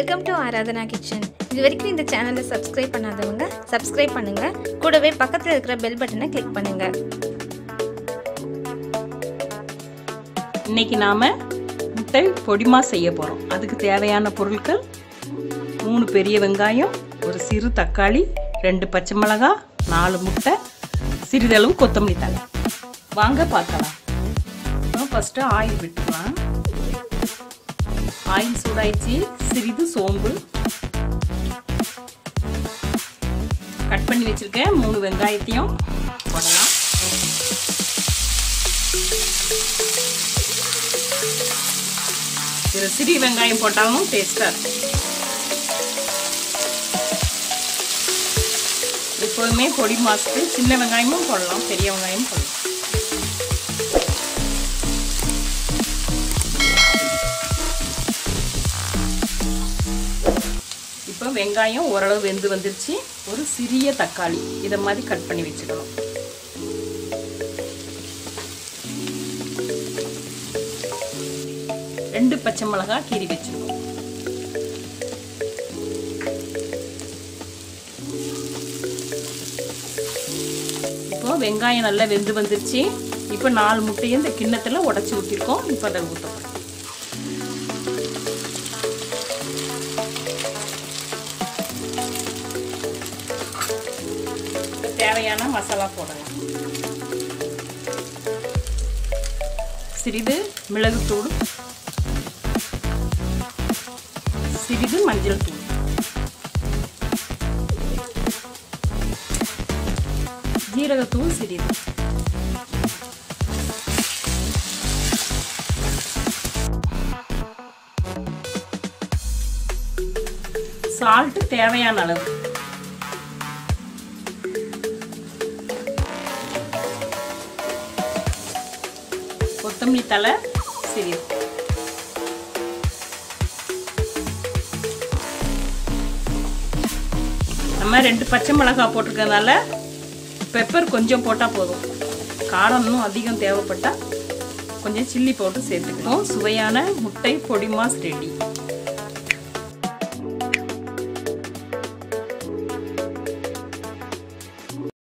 Welcome to Aaradhana Kitchen. இதுவரைக்கும் இந்த சேனலை சப்ஸ்கிரைப் பண்ணாதவங்க சப்ஸ்கிரைப் பண்ணுங்க. கூடவே பக்கத்துல இருக்கிற பெல் பட்டனை கிளிக் பண்ணுங்க. இன்னைக்கு நாம முட்டை பொடிமா செய்ய போறோம். அதுக்கு தேவையான பொருட்கள் 3 பெரிய வெங்காயம், ஒரு சிறு தக்காளி, 2 பச்சை மிளகாய், 4 முட்டை, சிறிதளவு கொத்தமல்லி தழை. வாங்க பார்க்கலாம். ஃபர்ஸ்ட் ஆயில் விட்டுக்கலாம். ஆயில் சூடாயிடுச்சு. சிறிது சோம்பு, கட் பண்ணி வச்சிருக்கேன் 3 வெங்காயத்தையும் போடலாம். இதில் சிறிய வெங்காயம் போட்டாலும் டேஸ்டாக இருக்கும். எப்போதுமே பொடி மாசுக்கு சின்ன வெங்காயமும் போடலாம், பெரிய வெங்காயமும் போடலாம். இப்போ வெங்காயம் ஓரளவு வெந்து வந்துருச்சு. ஒரு சிறிய தக்காளி இதை மாதிரி கட் பண்ணி வச்சுக்கணும். ரெண்டு பச்சை மிளகாய் கீறி வச்சுக்கணும். இப்போ வெங்காயம் நல்லா வெந்து வந்துருச்சு. இப்போ 4 முட்டையை இந்த கிண்ணத்தில் உடச்சி ஊற்றிருக்கோம். இப்போ அதை ஊற்றணும். தேவையான மசாலா போடலாம். சிறிது மிளகுத்தூள், சிறிது மஞ்சள் தூள், ஜீரகத்தூள் சிறிது, சால்ட் தேவையான அளவு, கொத்தமல்லி தழை சிறிது, நம்ம 2 பச்சை மிளகாய் போட்டிருக்கிறதுனால பெப்பர் கொஞ்சம் போட்டால் போதும். காரம் இன்னும் அதிகம் தேவைப்பட்டால் கொஞ்சம் சில்லி பவுடர் சேர்த்துக்கணும். சுவையான முட்டை பொடி மாஸ் ரெடி.